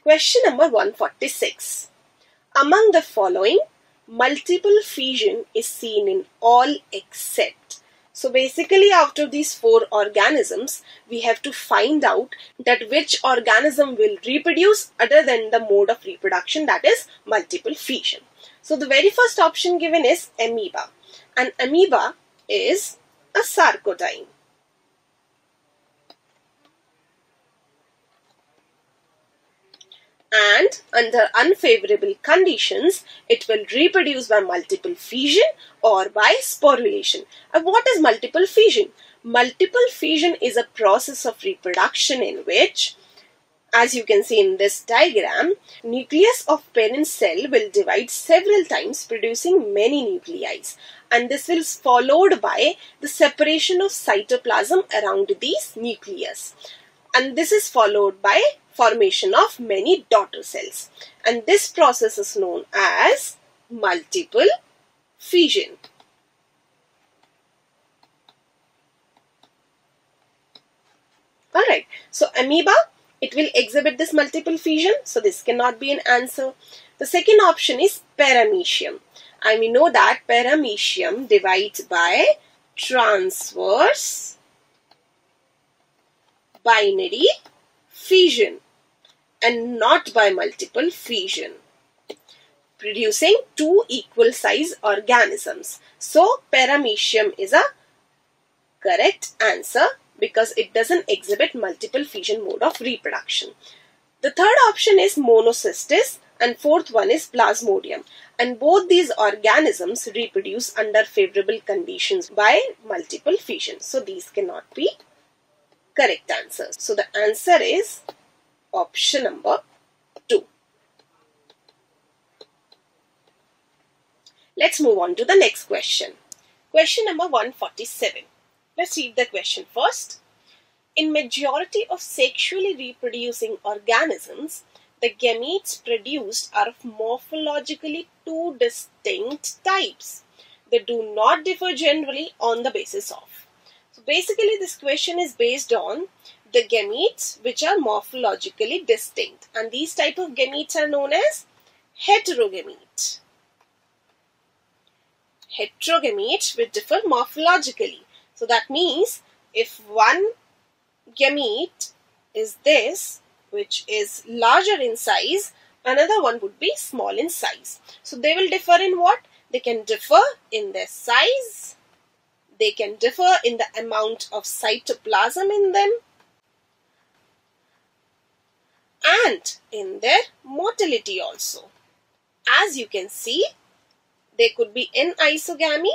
Question number 146. Among the following, multiple fission is seen in all except. So basically after these four organisms, we have to find out that which organism will reproduce other than the mode of reproduction, that is multiple fission. So the very first option given is amoeba, and amoeba is a sarcodine. And under unfavorable conditions, it will reproduce by multiple fission or by sporulation. And what is multiple fission? Multiple fission is a process of reproduction in which, as you can see in this diagram, nucleus of parent cell will divide several times, producing many nuclei. And this will be followed by the separation of cytoplasm around these nucleus. And this is followed by formation of many daughter cells. And this process is known as multiple fission. Alright, so amoeba, it will exhibit this multiple fission, so this cannot be an answer. The second option is paramecium, and we know that paramecium divides by transverse binary fission and not by multiple fission, producing two equal size organisms. So paramecium is a correct answer because it doesn't exhibit multiple fission mode of reproduction. The third option is monocystis and fourth one is plasmodium, and both these organisms reproduce under favorable conditions by multiple fission. So these cannot be correct answers. So the answer is option number 2. Let's move on to the next question. Question number 147. Let's read the question first. In majority of sexually reproducing organisms, the gametes produced are of morphologically two distinct types. They do not differ generally on the basis of. So basically this question is based on the gametes which are morphologically distinct, and these type of gametes are known as heterogametes. Heterogametes which differ morphologically. So that means if one gamete is this, which is larger in size, another one would be small in size. So they will differ in what? They can differ in their size, they can differ in the amount of cytoplasm in them, and in their motility also. As you can see, they could be anisogamy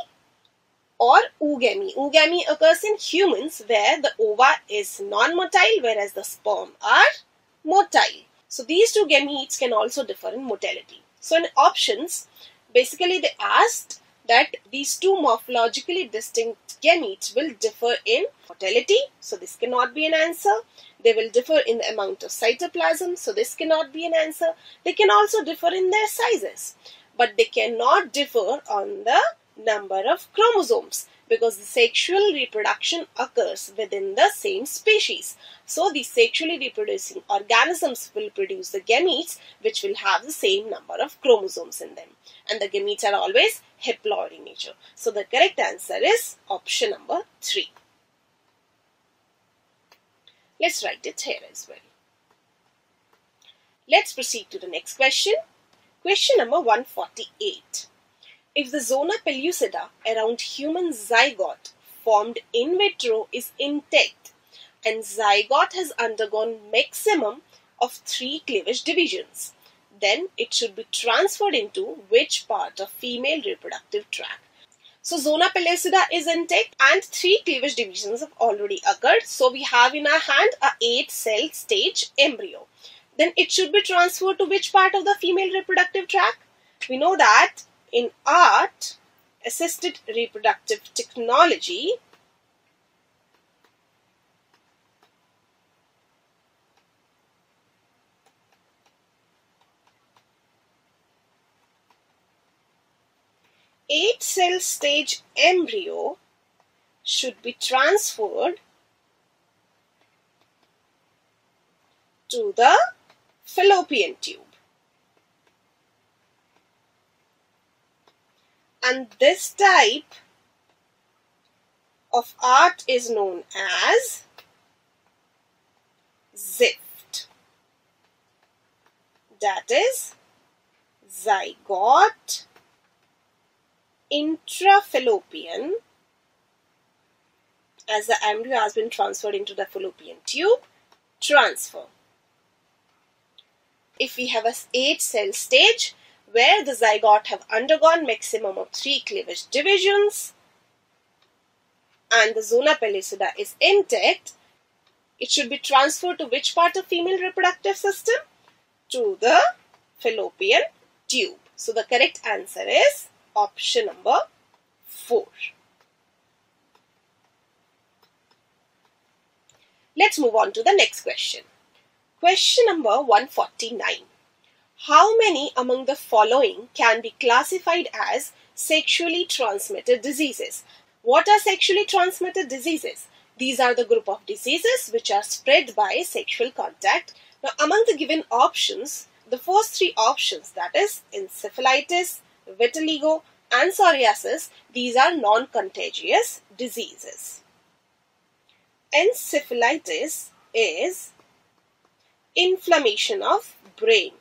or oogamy. Oogamy occurs in humans where the ova is non-motile whereas the sperm are motile. So these two gametes can also differ in motility. So in options, basically they asked that these two morphologically distinct gametes will differ in motility. So this cannot be an answer. They will differ in the amount of cytoplasm. So this cannot be an answer. They can also differ in their sizes, but they cannot differ on the number of chromosomes because the sexual reproduction occurs within the same species. So the sexually reproducing organisms will produce the gametes which will have the same number of chromosomes in them, and the gametes are always haploid in nature. So the correct answer is option number 3. Let's write it here as well. Let's proceed to the next question. Question number 148. If the zona pellucida around human zygote formed in vitro is intact and zygote has undergone maximum of 3 cleavage divisions, then it should be transferred into which part of female reproductive tract? So zona pellucida is intact and 3 cleavage divisions have already occurred. So we have in our hand a 8-cell stage embryo. Then it should be transferred to which part of the female reproductive tract? We know that in art, assisted reproductive technology, eight-cell stage embryo should be transferred to the fallopian tube. And this type of art is known as ZIFT. That is zygote intrafallopian, as the embryo has been transferred into the fallopian tube, transfer. If we have a 8-cell stage where the zygote have undergone maximum of 3 cleavage divisions and the zona pellucida is intact, it should be transferred to which part of female reproductive system? To the fallopian tube. So the correct answer is option number 4. Let's move on to the next question. Question number 149. How many among the following can be classified as sexually transmitted diseases? What are sexually transmitted diseases? These are the group of diseases which are spread by sexual contact. Now, among the given options, the first 3 options, that is encephalitis, vitiligo and psoriasis, these are non-contagious diseases. Encephalitis is inflammation of brain.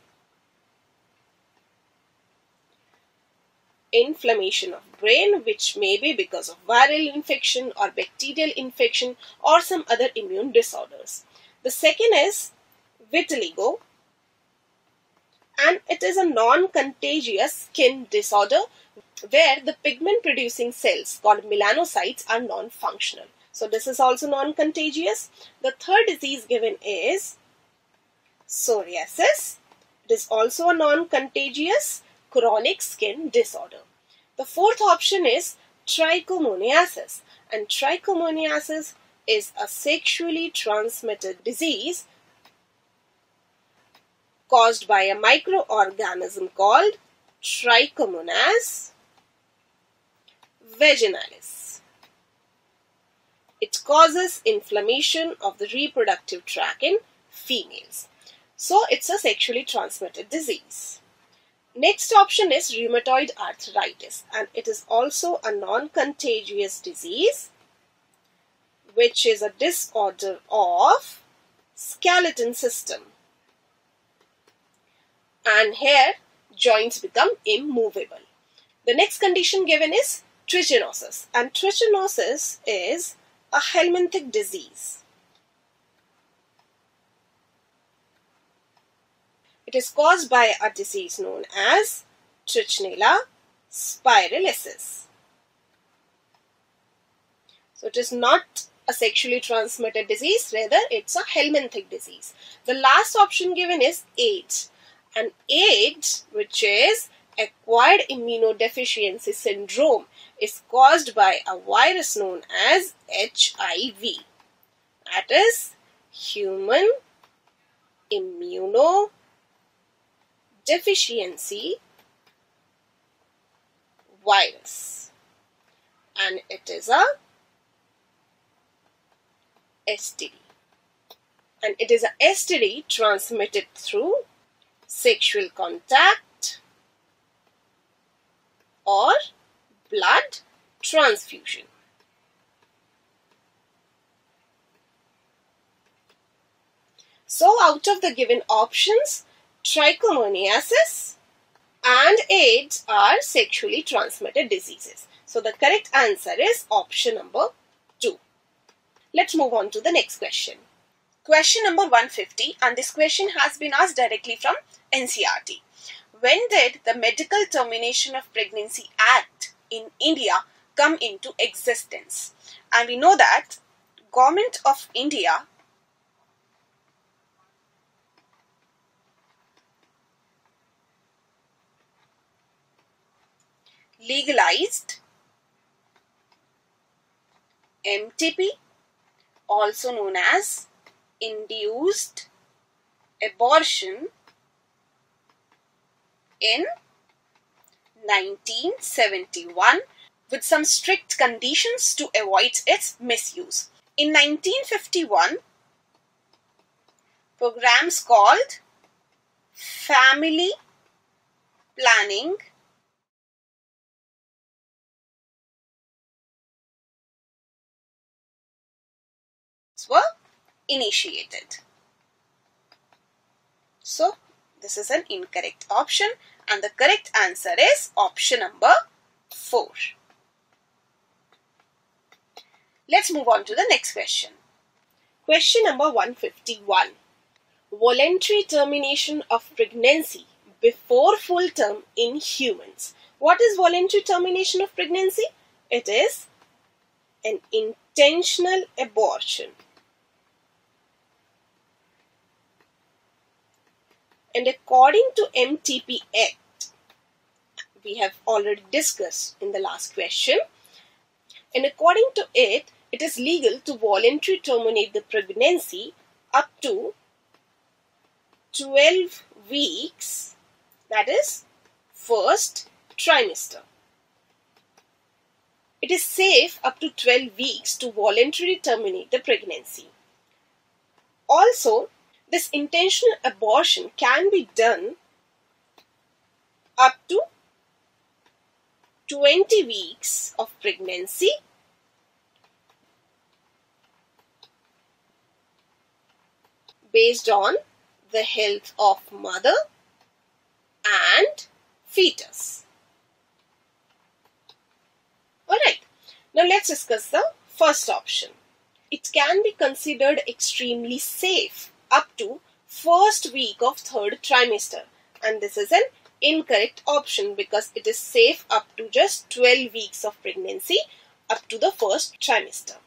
Inflammation of brain, which may be because of viral infection or bacterial infection or some other immune disorders. The second is vitiligo, and it is a non-contagious skin disorder where the pigment producing cells called melanocytes are non-functional. So this is also non-contagious. The third disease given is psoriasis. It is also a non-contagious chronic skin disorder. The fourth option is trichomoniasis, and trichomoniasis is a sexually transmitted disease caused by a microorganism called Trichomonas vaginalis. It causes inflammation of the reproductive tract in females. So it's a sexually transmitted disease. Next option is rheumatoid arthritis, and it is also a non-contagious disease which is a disorder of skeleton system. And here joints become immovable. The next condition given is trichinosis, and trichinosis is a helminthic disease. It is caused by a disease known as Trichinella spiralis. So it is not a sexually transmitted disease, rather it's a helminthic disease. The last option given is AIDS, and AIDS, which is acquired immunodeficiency syndrome, is caused by a virus known as HIV. That is human immunodeficiency virus, and it is a STD, and it is a STD transmitted through sexual contact or blood transfusion. So out of the given options, trichomoniasis and AIDS are sexually transmitted diseases. So the correct answer is option number 2. Let's move on to the next question. Question number 150, and this question has been asked directly from NCERT. When did the Medical Termination of Pregnancy Act in India come into existence? And we know that Government of India legalized MTP, also known as induced abortion, in 1971 with some strict conditions to avoid its misuse. In 1951, programs called family planning were initiated. So this is an incorrect option and the correct answer is option number 4. Let's move on to the next question. Question number 151. Voluntary termination of pregnancy before full term in humans. What is voluntary termination of pregnancy? It is an intentional abortion. And according to MTP Act, we have already discussed in the last question, and according to it, it is legal to voluntarily terminate the pregnancy up to 12 weeks, that is, first trimester. It is safe up to 12 weeks to voluntarily terminate the pregnancy. Also, this intentional abortion can be done up to 20 weeks of pregnancy based on the health of mother and fetus. Alright, now let's discuss the first option. It can be considered extremely safe up to first week of third trimester, and this is an incorrect option because it is safe up to just 12 weeks of pregnancy up to the first trimester.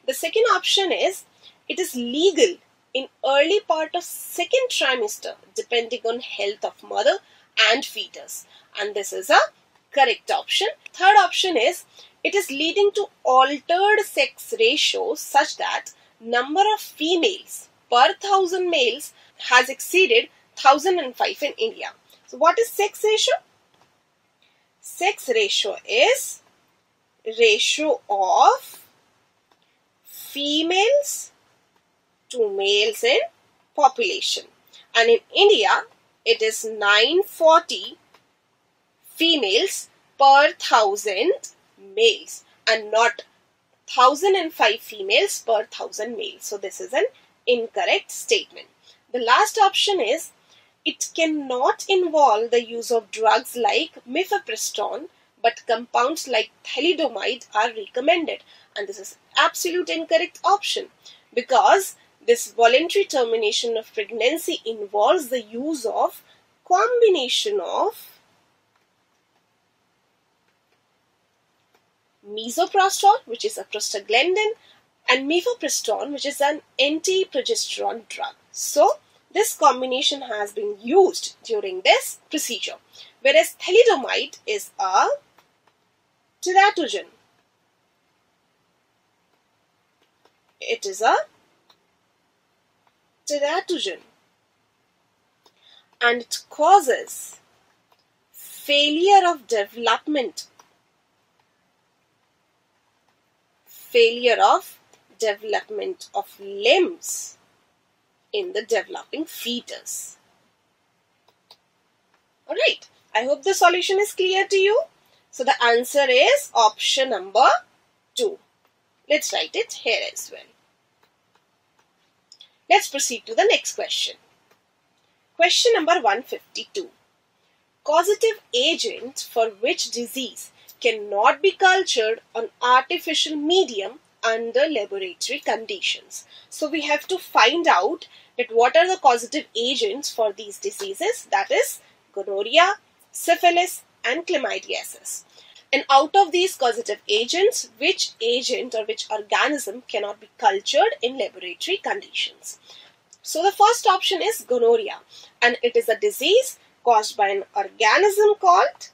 The second option is it is legal in early part of second trimester depending on health of mother and fetus, and this is a correct option. Third option is it is leading to altered sex ratio such that number of females per 1000 males has exceeded 1005 in India. So what is sex ratio? Sex ratio is ratio of females to males in population, and in India it is 940 females per 1000 males and not 1005 females per 1000 males. So this is an incorrect statement. The last option is it cannot involve the use of drugs like mifepristone, but compounds like thalidomide are recommended, and this is absolute incorrect option because this voluntary termination of pregnancy involves the use of combination of misoprostol, which is a prostaglandin, and mifepristone, which is an anti-progesterone drug. So this combination has been used during this procedure, whereas thalidomide is a teratogen. It is a teratogen and it causes failure of development of limbs in the developing fetus. Alright, I hope the solution is clear to you. So the answer is option number 2. Let's write it here as well. Let's proceed to the next question. Question number 152. Causative agent for which disease cannot be cultured on artificial medium under laboratory conditions? So we have to find out that what are the causative agents for these diseases, that is gonorrhea, syphilis and chlamydiasis. And out of these causative agents, which agent or which organism cannot be cultured in laboratory conditions? So the first option is gonorrhea, and it is a disease caused by an organism called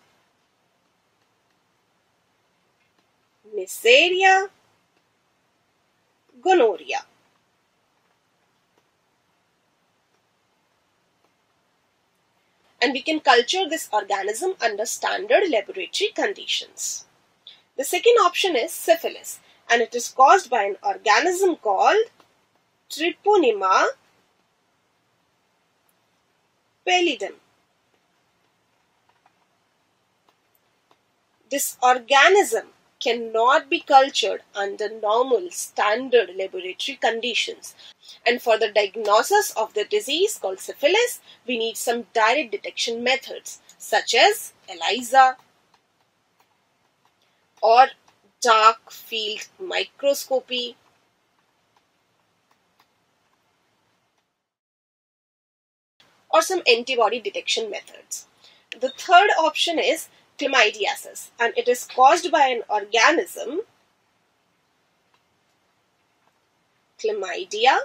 Neisseria gonorrhea. And we can culture this organism under standard laboratory conditions. The second option is syphilis, and it is caused by an organism called Treponema pallidum. This organism cannot be cultured under normal standard laboratory conditions. And for the diagnosis of the disease called syphilis, we need some direct detection methods such as ELISA or dark field microscopy or some antibody detection methods. The third option is chlamydiasis, and it is caused by an organism, Chlamydia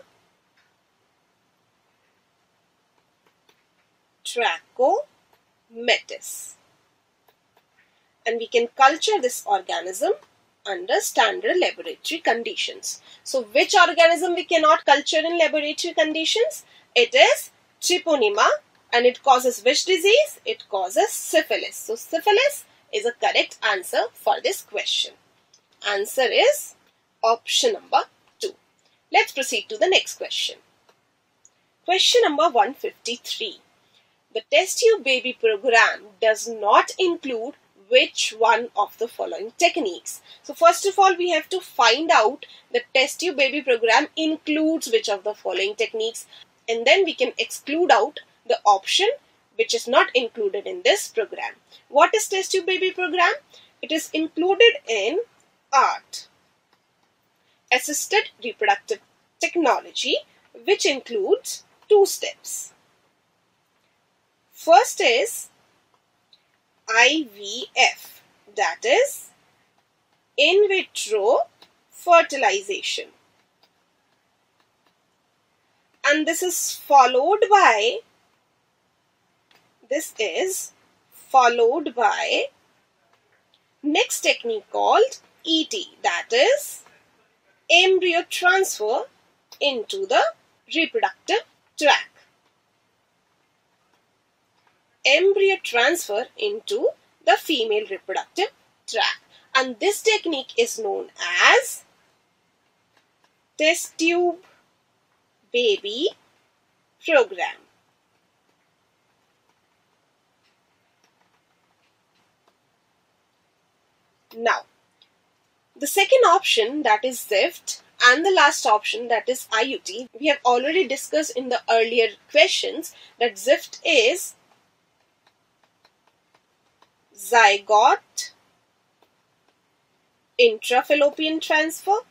trachomatis, and we can culture this organism under standard laboratory conditions. So which organism we cannot culture in laboratory conditions? It is Treponema, and it causes which disease? It causes syphilis. So syphilis is a correct answer for this question. Answer is option number 2. Let's proceed to the next question. Question number 153. The test tube baby program does not include which one of the following techniques? So first of all, we have to find out the test tube baby program includes which of the following techniques, and then we can exclude out the option which is not included in this program. What is test tube baby program? It is included in ART, assisted reproductive technology, which includes 2 steps. First is IVF, that is in vitro fertilization, and this is followed by next technique called ET, that is embryo transfer into the reproductive tract. Embryo transfer into the female reproductive tract, and this technique is known as test tube baby program. Now, the second option, that is ZIFT, and the last option, that is IUT, we have already discussed in the earlier questions that ZIFT is zygote intrafallopian transfer,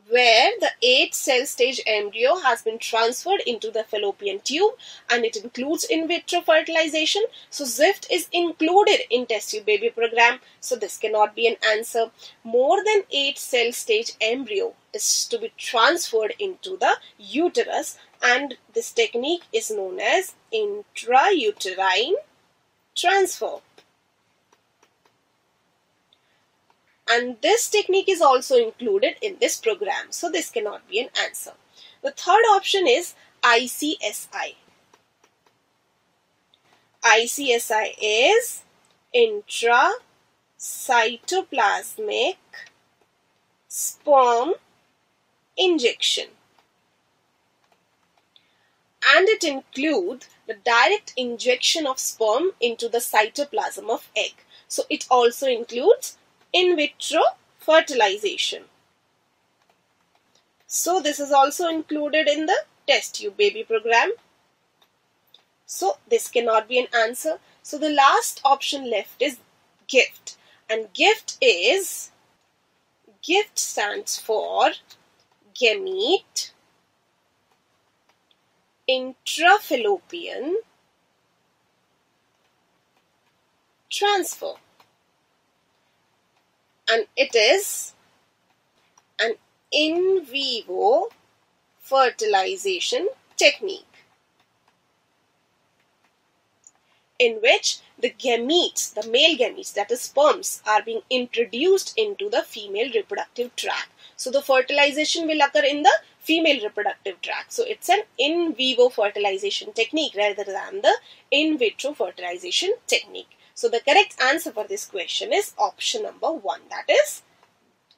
where the 8 cell stage embryo has been transferred into the fallopian tube, and it includes in vitro fertilization. So ZIFT is included in test tube baby program, so this cannot be an answer. More than 8 cell stage embryo is to be transferred into the uterus, and this technique is known as intrauterine transfer. And this technique is also included in this program, so this cannot be an answer. The third option is ICSI. ICSI is intracytoplasmic sperm injection, and it includes the direct injection of sperm into the cytoplasm of egg. So it also includes in vitro fertilization. So this is also included in the test tube baby program. So this cannot be an answer. So the last option left is GIFT, and GIFT stands for gamete intrafallopian transfer, and it is an in vivo fertilization technique in which the gametes, the male gametes, that is sperms, are being introduced into the female reproductive tract. So the fertilization will occur in the female reproductive tract. So it's an in vivo fertilization technique rather than the in vitro fertilization technique. So the correct answer for this question is option number 1, that is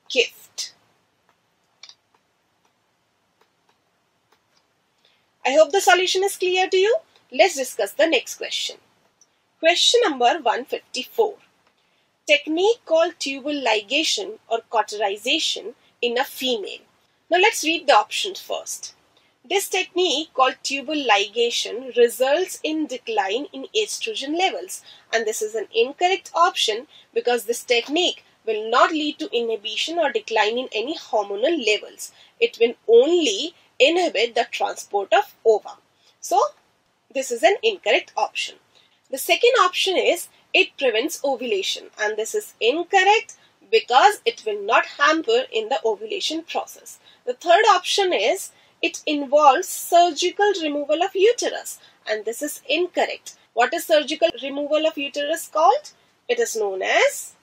GIFT. I hope the solution is clear to you. Let's discuss the next question. Question number 154. Technique called tubal ligation or cauterization in a female. Now let's read the options first. This technique called tubal ligation results in decline in estrogen levels, and this is an incorrect option because this technique will not lead to inhibition or decline in any hormonal levels. It will only inhibit the transport of ova. So this is an incorrect option. The second option is it prevents ovulation, and this is incorrect because it will not hamper in the ovulation process. The third option is it involves surgical removal of uterus, and this is incorrect. What is surgical removal of uterus called? It is known as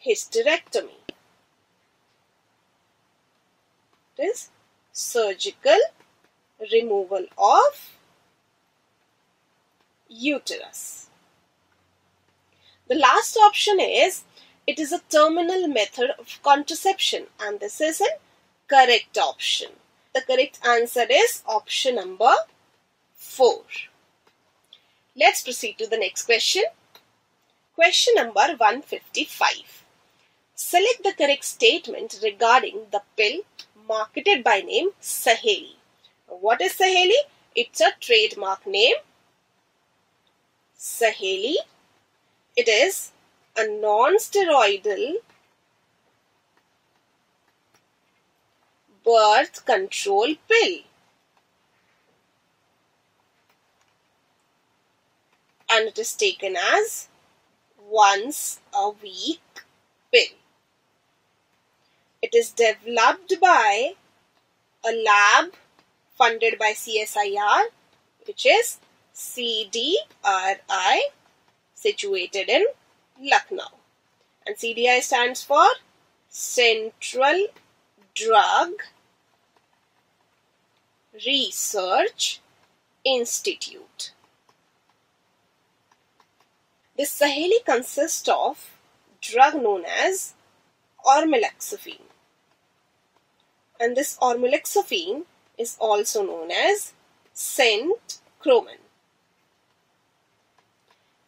hysterectomy. It is surgical removal of uterus. The last option is it is a terminal method of contraception, and this is an correct option. The correct answer is option number 4. Let's proceed to the next question. Question number 155. Select the correct statement regarding the pill marketed by name Saheli. What is Saheli? It's a trademark name. Saheli. It is a non-steroidal birth control pill, and it is taken as once a week pill. It is developed by a lab funded by CSIR, which is CDRI, situated in Lucknow. And CDI stands for Central Drug Research Institute. This Saheli consists of drug known as ormeloxifene, and this ormeloxifene is also known as centromin.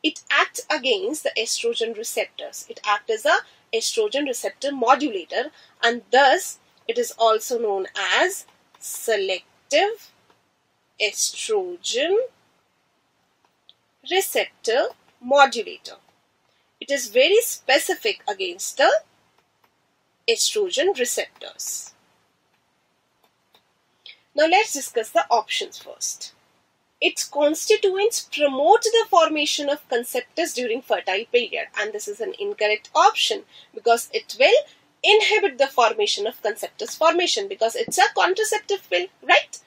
It acts against the estrogen receptors. It acts as a estrogen receptor modulator, and thus it is also known as selective estrogen receptor modulator. It is very specific against the estrogen receptors. Now let's discuss the options first. Its constituents promote the formation of conceptus during fertile period, and this is an incorrect option because it will inhibit the formation of conceptus formation because it's a contraceptive pill, right?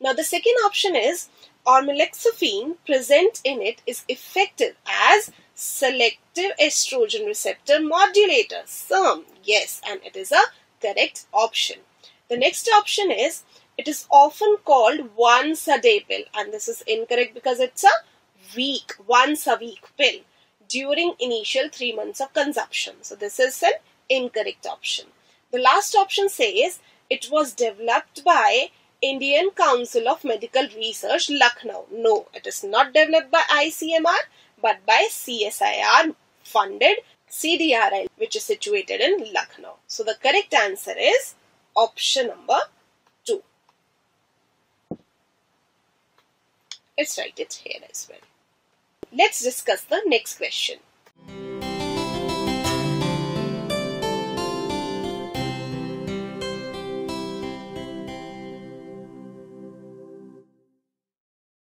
Now the second option is ormeloxifene present in it is effective as selective estrogen receptor modulator. So yes, and it is a correct option. The next option is it is often called once a day pill, and this is incorrect because it's a once a week pill during initial 3 months of consumption. So this is an incorrect option. The last option says it was developed by Indian Council of Medical Research, Lucknow. No, it is not developed by ICMR but by CSIR funded CDRI, which is situated in Lucknow. So the correct answer is option number 2. Let's write it here as well. Let's discuss the next question.